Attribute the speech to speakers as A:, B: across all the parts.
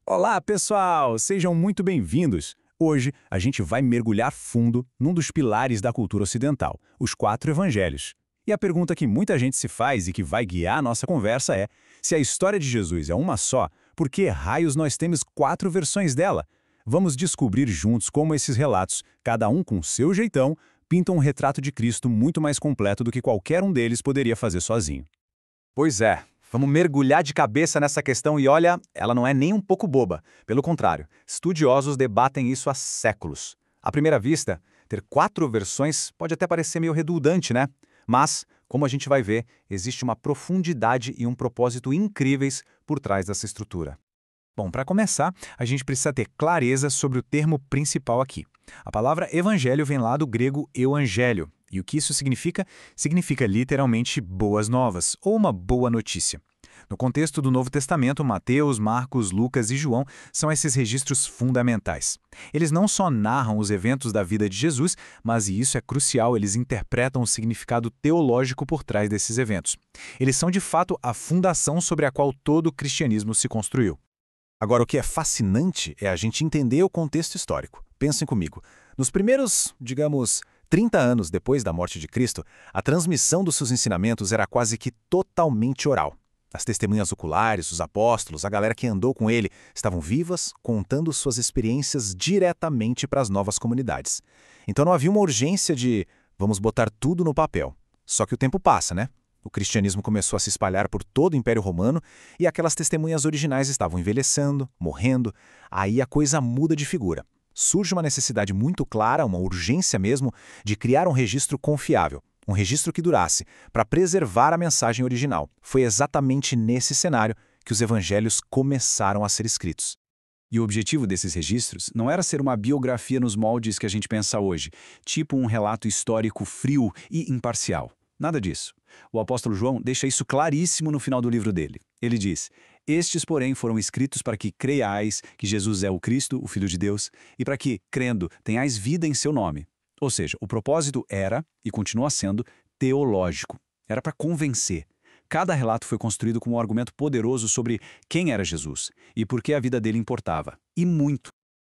A: Olá, pessoal! Sejam muito bem-vindos! Hoje, a gente vai mergulhar fundo num dos pilares da cultura ocidental, os 4 evangelhos. E a pergunta que muita gente se faz e que vai guiar a nossa conversa é: se a história de Jesus é uma só, por que raios nós temos 4 versões dela? Vamos descobrir juntos como esses relatos, cada um com seu jeitão, pintam um retrato de Cristo muito mais completo do que qualquer um deles poderia fazer sozinho.
B: Pois é, vamos mergulhar de cabeça nessa questão e olha, ela não é nem um pouco boba. Pelo contrário, estudiosos debatem isso há séculos. À primeira vista, ter 4 versões pode até parecer meio redundante, né? Mas, como a gente vai ver, existe uma profundidade e um propósito incríveis por trás dessa estrutura.
A: Bom, para começar, a gente precisa ter clareza sobre o termo principal aqui. A palavra evangelho vem lá do grego euangélio, e o que isso significa? Significa literalmente boas novas, ou uma boa notícia. No contexto do Novo Testamento, Mateus, Marcos, Lucas e João são esses registros fundamentais. Eles não só narram os eventos da vida de Jesus, mas, e isso é crucial, eles interpretam o significado teológico por trás desses eventos. Eles são, de fato, a fundação sobre a qual todo o cristianismo se construiu. Agora, o que é fascinante é a gente entender o contexto histórico. Pensem comigo. Nos primeiros, digamos, 30 anos depois da morte de Cristo, a transmissão dos seus ensinamentos era quase que totalmente oral. As testemunhas oculares, os apóstolos, a galera que andou com ele, estavam vivas, contando suas experiências diretamente para as novas comunidades. Então não havia uma urgência de vamos botar tudo no papel. Só que o tempo passa, né? O cristianismo começou a se espalhar por todo o Império Romano e aquelas testemunhas originais estavam envelhecendo, morrendo. Aí a coisa muda de figura. Surge uma necessidade muito clara, uma urgência mesmo, de criar um registro confiável, um registro que durasse, para preservar a mensagem original. Foi exatamente nesse cenário que os evangelhos começaram a ser escritos.
C: E o objetivo desses registros não era ser uma biografia nos moldes que a gente pensa hoje, tipo um relato histórico frio e imparcial. Nada disso. O apóstolo João deixa isso claríssimo no final do livro dele. Ele diz: "Estes, porém, foram escritos para que creiais que Jesus é o Cristo, o Filho de Deus, e para que, crendo, tenhais vida em seu nome." Ou seja, o propósito era, e continua sendo, teológico. Era para convencer. Cada relato foi construído com um argumento poderoso sobre quem era Jesus e por que a vida dele importava. E muito.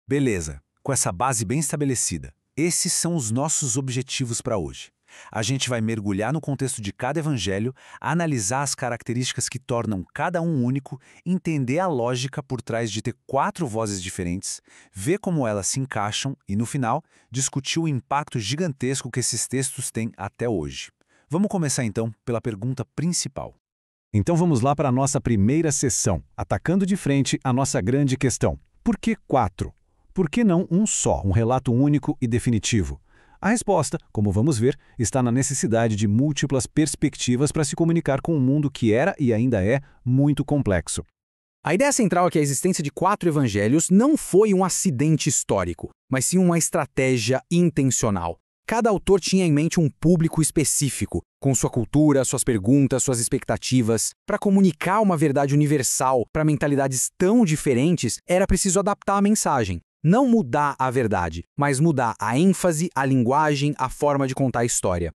A: Beleza, com essa base bem estabelecida, esses são os nossos objetivos para hoje. A gente vai mergulhar no contexto de cada evangelho, analisar as características que tornam cada um único, entender a lógica por trás de ter 4 vozes diferentes, ver como elas se encaixam e, no final, discutir o impacto gigantesco que esses textos têm até hoje. Vamos começar então pela pergunta principal. Então vamos lá para a nossa primeira sessão, atacando de frente a nossa grande questão. Por que 4? Por que não um só, um relato único e definitivo? A resposta, como vamos ver, está na necessidade de múltiplas perspectivas para se comunicar com um mundo que era e ainda é muito complexo.
D: A ideia central é que a existência de 4 evangelhos não foi um acidente histórico, mas sim uma estratégia intencional. Cada autor tinha em mente um público específico, com sua cultura, suas perguntas, suas expectativas. Para comunicar uma verdade universal para mentalidades tão diferentes, era preciso adaptar a mensagem. Não mudar a verdade, mas mudar a ênfase, a linguagem, a forma de contar a história.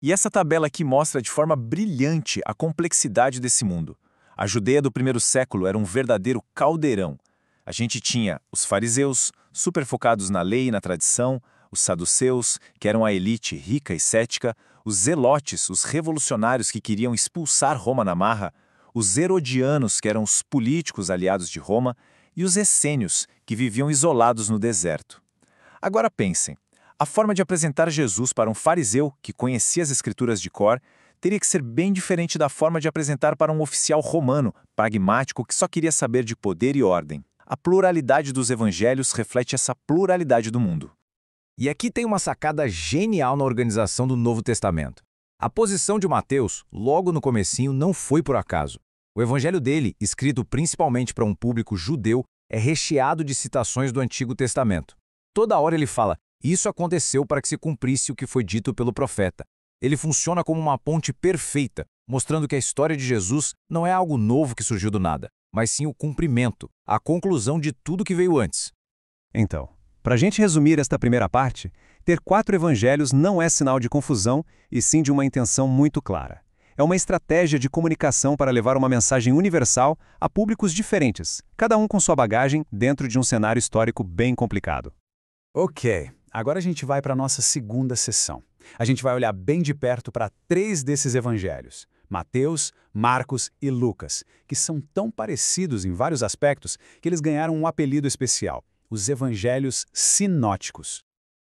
B: E essa tabela aqui mostra de forma brilhante a complexidade desse mundo. A Judeia do primeiro século era um verdadeiro caldeirão. A gente tinha os fariseus, super focados na lei e na tradição, os saduceus, que eram a elite rica e cética, os zelotes, os revolucionários que queriam expulsar Roma na marra, os herodianos, que eram os políticos aliados de Roma, e os essênios, que viviam isolados no deserto. Agora pensem, a forma de apresentar Jesus para um fariseu que conhecia as escrituras de cor teria que ser bem diferente da forma de apresentar para um oficial romano, pragmático, que só queria saber de poder e ordem. A pluralidade dos evangelhos reflete essa pluralidade do mundo.
E: E aqui tem uma sacada genial na organização do Novo Testamento. A posição de Mateus, logo no comecinho, não foi por acaso. O evangelho dele, escrito principalmente para um público judeu, é recheado de citações do Antigo Testamento. Toda hora ele fala, isso aconteceu para que se cumprisse o que foi dito pelo profeta. Ele funciona como uma ponte perfeita, mostrando que a história de Jesus não é algo novo que surgiu do nada, mas sim o cumprimento, a conclusão de tudo que veio antes.
A: Então, para a gente resumir esta primeira parte, ter 4 evangelhos não é sinal de confusão, e sim de uma intenção muito clara.
F: É uma estratégia de comunicação para levar uma mensagem universal a públicos diferentes, cada um com sua bagagem dentro de um cenário histórico bem complicado.
C: Ok, agora a gente vai para a nossa segunda sessão. A gente vai olhar bem de perto para 3 desses evangelhos, Mateus, Marcos e Lucas, que são tão parecidos em vários aspectos que eles ganharam um apelido especial, os evangelhos sinóticos.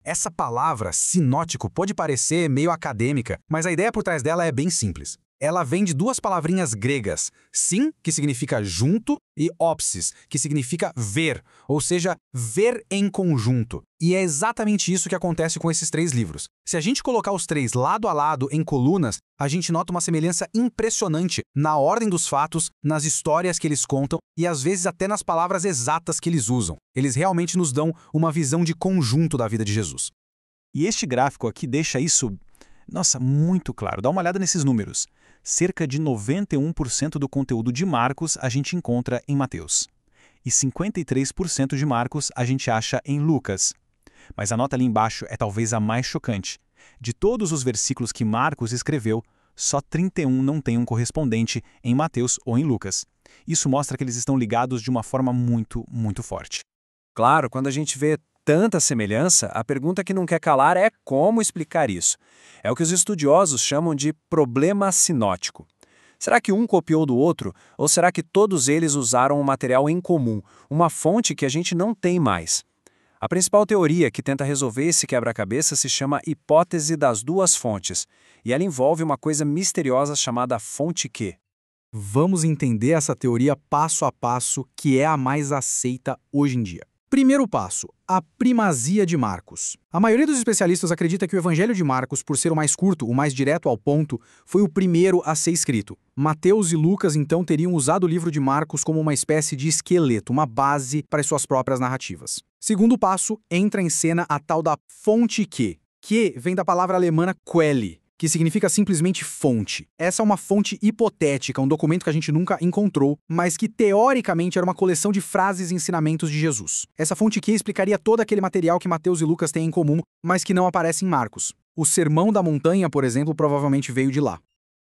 D: Essa palavra, sinótico, pode parecer meio acadêmica, mas a ideia por trás dela é bem simples. Ela vem de 2 palavrinhas gregas, sin, que significa junto, e opsis, que significa ver, ou seja, ver em conjunto. E é exatamente isso que acontece com esses 3 livros. Se a gente colocar os 3 lado a lado em colunas, a gente nota uma semelhança impressionante na ordem dos fatos, nas histórias que eles contam e às vezes até nas palavras exatas que eles usam. Eles realmente nos dão uma visão de conjunto da vida de Jesus.
A: E este gráfico aqui deixa isso, muito claro. Dá uma olhada nesses números. Cerca de 91% do conteúdo de Marcos a gente encontra em Mateus. E 53% de Marcos a gente acha em Lucas. Mas a nota ali embaixo é talvez a mais chocante. De todos os versículos que Marcos escreveu, só 31 não tem um correspondente em Mateus ou em Lucas. Isso mostra que eles estão ligados de uma forma muito, muito forte.
B: Claro, quando a gente vê tanta semelhança, a pergunta que não quer calar é como explicar isso. É o que os estudiosos chamam de problema sinótico. Será que um copiou do outro, ou será que todos eles usaram um material em comum, uma fonte que a gente não tem mais? A principal teoria que tenta resolver esse quebra-cabeça se chama hipótese das 2 fontes, e ela envolve uma coisa misteriosa chamada fonte Q.
D: Vamos entender essa teoria passo a passo, que é a mais aceita hoje em dia. Primeiro passo, a primazia de Marcos. A maioria dos especialistas acredita que o Evangelho de Marcos, por ser o mais curto, o mais direto ao ponto, foi o primeiro a ser escrito. Mateus e Lucas, então, teriam usado o livro de Marcos como uma espécie de esqueleto, uma base para as suas próprias narrativas. Segundo passo, entra em cena a tal da fonte Q. Q vem da palavra alemã Quelle, que significa simplesmente fonte. Essa é uma fonte hipotética, um documento que a gente nunca encontrou, mas que teoricamente era uma coleção de frases e ensinamentos de Jesus. Essa fonte Q explicaria todo aquele material que Mateus e Lucas têm em comum, mas que não aparece em Marcos. O Sermão da Montanha, por exemplo, provavelmente veio de lá.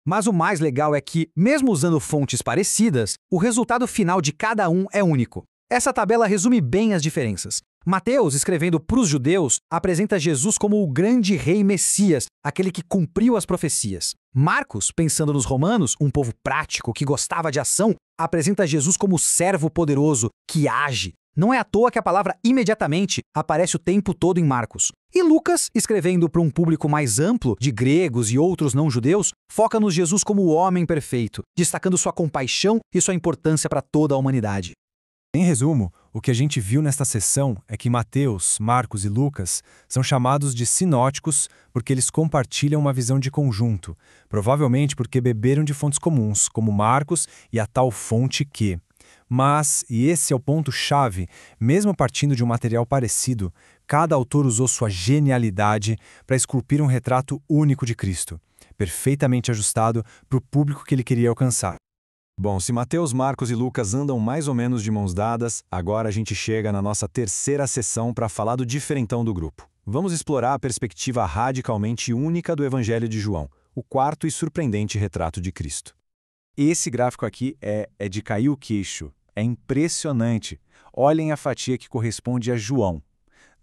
G: Mas o mais legal é que, mesmo usando fontes parecidas, o resultado final de cada um é único. Essa tabela resume bem as diferenças. Mateus, escrevendo para os judeus, apresenta Jesus como o grande rei Messias, aquele que cumpriu as profecias. Marcos, pensando nos romanos, um povo prático que gostava de ação, apresenta Jesus como o servo poderoso, que age. Não é à toa que a palavra imediatamente aparece o tempo todo em Marcos. E Lucas, escrevendo para um público mais amplo, de gregos e outros não-judeus, foca no Jesus como o homem perfeito, destacando sua compaixão e sua importância para toda a humanidade.
H: Em resumo, o que a gente viu nesta sessão é que Mateus, Marcos e Lucas são chamados de sinóticos porque eles compartilham uma visão de conjunto, provavelmente porque beberam de fontes comuns, como Marcos e a tal fonte Q. Mas, e esse é o ponto-chave, mesmo partindo de um material parecido, cada autor usou sua genialidade para esculpir um retrato único de Cristo, perfeitamente ajustado para o público que ele queria alcançar.
C: Bom, se Mateus, Marcos e Lucas andam mais ou menos de mãos dadas, agora a gente chega na nossa terceira sessão para falar do diferentão do grupo. Vamos explorar a perspectiva radicalmente única do Evangelho de João, o quarto e surpreendente retrato de Cristo. Esse gráfico aqui é de cair o queixo. É impressionante. Olhem a fatia que corresponde a João.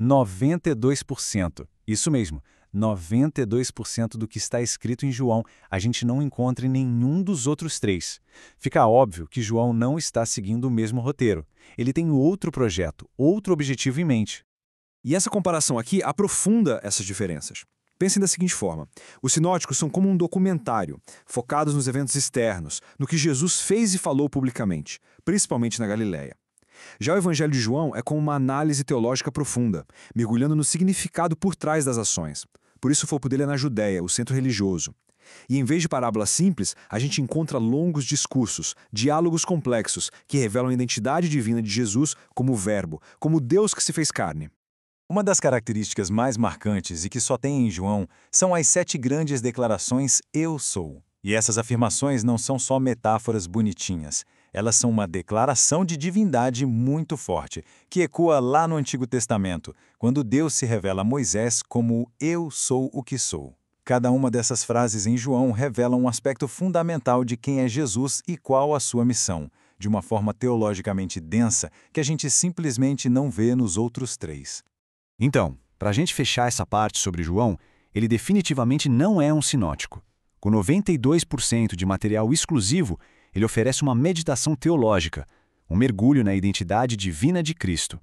C: 92%. Isso mesmo. 92% do que está escrito em João a gente não encontra em nenhum dos outros 3. Fica óbvio que João não está seguindo o mesmo roteiro. Ele tem outro projeto, outro objetivo em mente.
I: E essa comparação aqui aprofunda essas diferenças. Pensem da seguinte forma: os sinóticos são como um documentário, focados nos eventos externos, no que Jesus fez e falou publicamente, principalmente na Galileia. Já o Evangelho de João é como uma análise teológica profunda, mergulhando no significado por trás das ações. Por isso o foco dele é na Judéia, o centro religioso. E em vez de parábolas simples, a gente encontra longos discursos, diálogos complexos, que revelam a identidade divina de Jesus como o Verbo, como Deus que se fez carne.
B: Uma das características mais marcantes e que só tem em João são as 7 grandes declarações Eu sou. E essas afirmações não são só metáforas bonitinhas. Elas são uma declaração de divindade muito forte, que ecoa lá no Antigo Testamento, quando Deus se revela a Moisés como Eu sou o que sou.
C: Cada uma dessas frases em João revela um aspecto fundamental de quem é Jesus e qual a sua missão, de uma forma teologicamente densa que a gente simplesmente não vê nos outros três.
J: Então, para a gente fechar essa parte sobre João, ele definitivamente não é um sinótico. Com 92% de material exclusivo, ele oferece uma meditação teológica, um mergulho na identidade divina de Cristo.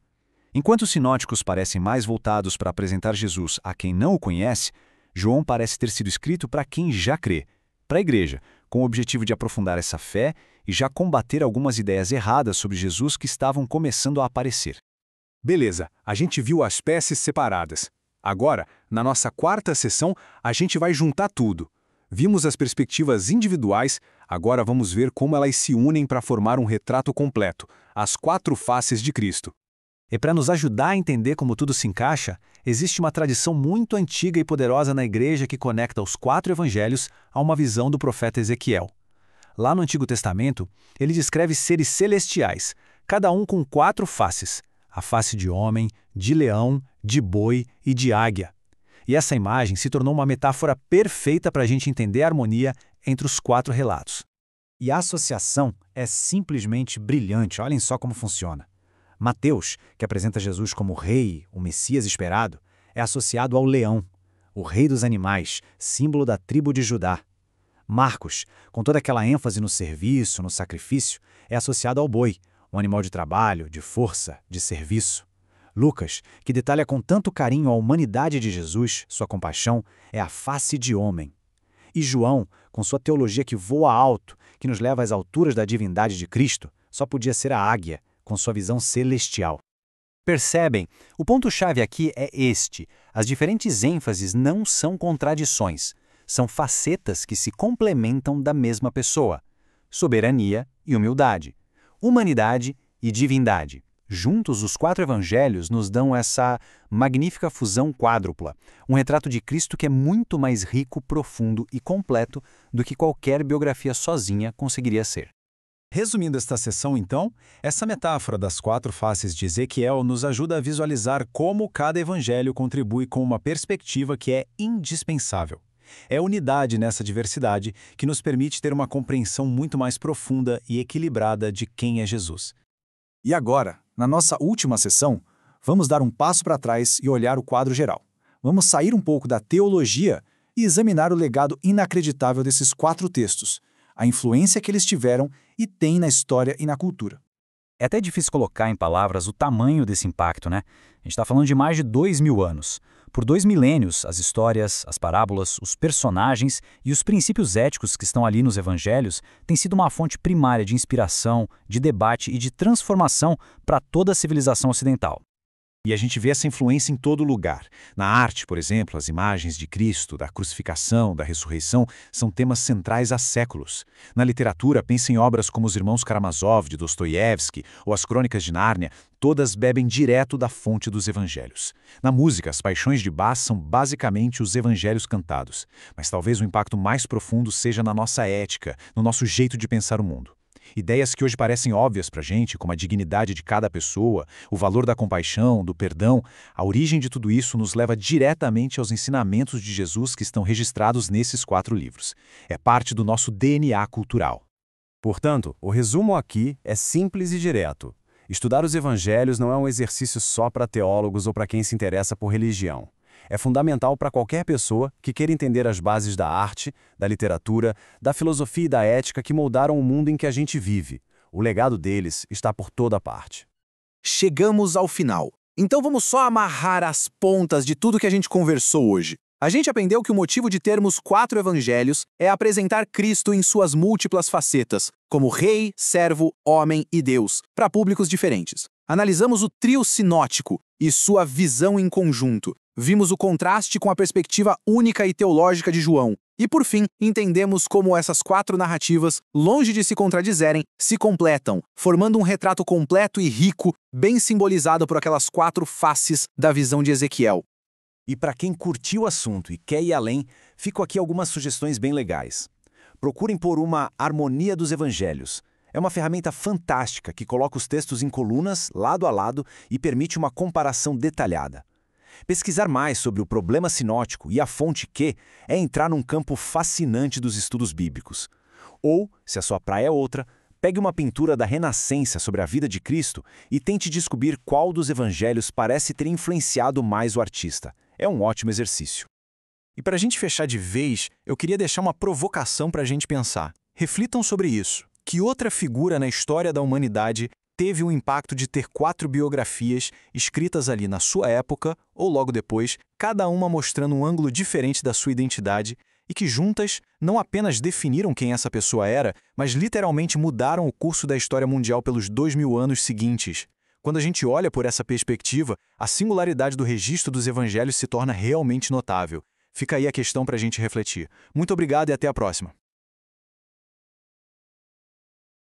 J: Enquanto os sinóticos parecem mais voltados para apresentar Jesus a quem não o conhece, João parece ter sido escrito para quem já crê, para a igreja, com o objetivo de aprofundar essa fé e já combater algumas ideias erradas sobre Jesus que estavam começando a aparecer.
I: Beleza, a gente viu as peças separadas. Agora, na nossa quarta sessão, a gente vai juntar tudo. Vimos as perspectivas individuais, agora vamos ver como elas se unem para formar um retrato completo, as 4 faces de Cristo.
J: E para nos ajudar a entender como tudo se encaixa, existe uma tradição muito antiga e poderosa na igreja que conecta os 4 evangelhos a uma visão do profeta Ezequiel. Lá no Antigo Testamento, ele descreve seres celestiais, cada um com 4 faces: a face de homem, de leão, de boi e de águia. E essa imagem se tornou uma metáfora perfeita para a gente entender a harmonia entre os 4 relatos.
E: E a associação é simplesmente brilhante, olhem só como funciona. Mateus, que apresenta Jesus como rei, o Messias esperado, é associado ao leão, o rei dos animais, símbolo da tribo de Judá. Marcos, com toda aquela ênfase no serviço, no sacrifício, é associado ao boi, um animal de trabalho, de força, de serviço. Lucas, que detalha com tanto carinho a humanidade de Jesus, sua compaixão, é a face de homem. E João, com sua teologia que voa alto, que nos leva às alturas da divindade de Cristo, só podia ser a águia, com sua visão celestial.
J: Percebem? O ponto-chave aqui é este. As diferentes ênfases não são contradições. São facetas que se complementam da mesma pessoa. Soberania e humildade. Humanidade e divindade. Juntos, os 4 evangelhos nos dão essa magnífica fusão quádrupla. Um retrato de Cristo que é muito mais rico, profundo e completo do que qualquer biografia sozinha conseguiria ser.
C: Resumindo esta sessão, então, essa metáfora das 4 faces de Ezequiel nos ajuda a visualizar como cada evangelho contribui com uma perspectiva que é indispensável. É a unidade nessa diversidade que nos permite ter uma compreensão muito mais profunda e equilibrada de quem é Jesus.
I: E agora, na nossa última sessão, vamos dar um passo para trás e olhar o quadro geral. Vamos sair um pouco da teologia e examinar o legado inacreditável desses 4 textos, a influência que eles tiveram e têm na história e na cultura.
D: É até difícil colocar em palavras o tamanho desse impacto, né? A gente está falando de mais de 2000 anos. Por 2 milênios, as histórias, as parábolas, os personagens e os princípios éticos que estão ali nos evangelhos têm sido uma fonte primária de inspiração, de debate e de transformação para toda a civilização ocidental.
B: E a gente vê essa influência em todo lugar. Na arte, por exemplo, as imagens de Cristo, da crucificação, da ressurreição, são temas centrais há séculos. Na literatura, pense em obras como Os Irmãos Karamazov, de Dostoiévski, ou As Crônicas de Nárnia, todas bebem direto da fonte dos evangelhos. Na música, as paixões de Bach são basicamente os evangelhos cantados. Mas talvez o impacto mais profundo seja na nossa ética, no nosso jeito de pensar o mundo. Ideias que hoje parecem óbvias para a gente, como a dignidade de cada pessoa, o valor da compaixão, do perdão, a origem de tudo isso nos leva diretamente aos ensinamentos de Jesus que estão registrados nesses 4 livros. É parte do nosso DNA cultural.
J: Portanto, o resumo aqui é simples e direto. Estudar os evangelhos não é um exercício só para teólogos ou para quem se interessa por religião. É fundamental para qualquer pessoa que queira entender as bases da arte, da literatura, da filosofia e da ética que moldaram o mundo em que a gente vive. O legado deles está por toda parte.
G: Chegamos ao final. Então vamos só amarrar as pontas de tudo que a gente conversou hoje. A gente aprendeu que o motivo de termos 4 evangelhos é apresentar Cristo em suas múltiplas facetas, como rei, servo, homem e Deus, para públicos diferentes. Analisamos o trio sinótico e sua visão em conjunto. Vimos o contraste com a perspectiva única e teológica de João. E, por fim, entendemos como essas 4 narrativas, longe de se contradizerem, se completam, formando um retrato completo e rico, bem simbolizado por aquelas 4 faces da visão de Ezequiel.
J: E para quem curtiu o assunto e quer ir além, ficam aqui algumas sugestões bem legais. Procurem por uma harmonia dos evangelhos. É uma ferramenta fantástica que coloca os textos em colunas, lado a lado, e permite uma comparação detalhada.
B: Pesquisar mais sobre o problema sinótico e a fonte Q é entrar num campo fascinante dos estudos bíblicos. Ou, se a sua praia é outra, pegue uma pintura da Renascença sobre a vida de Cristo e tente descobrir qual dos evangelhos parece ter influenciado mais o artista. É um ótimo exercício.
C: E para a gente fechar de vez, eu queria deixar uma provocação para a gente pensar. Reflitam sobre isso. Que outra figura na história da humanidade teve o impacto de ter 4 biografias escritas ali na sua época ou logo depois, cada uma mostrando um ângulo diferente da sua identidade e que juntas não apenas definiram quem essa pessoa era, mas literalmente mudaram o curso da história mundial pelos 2000 anos seguintes. Quando a gente olha por essa perspectiva, a singularidade do registro dos evangelhos se torna realmente notável. Fica aí a questão para a gente refletir. Muito obrigado e até a próxima.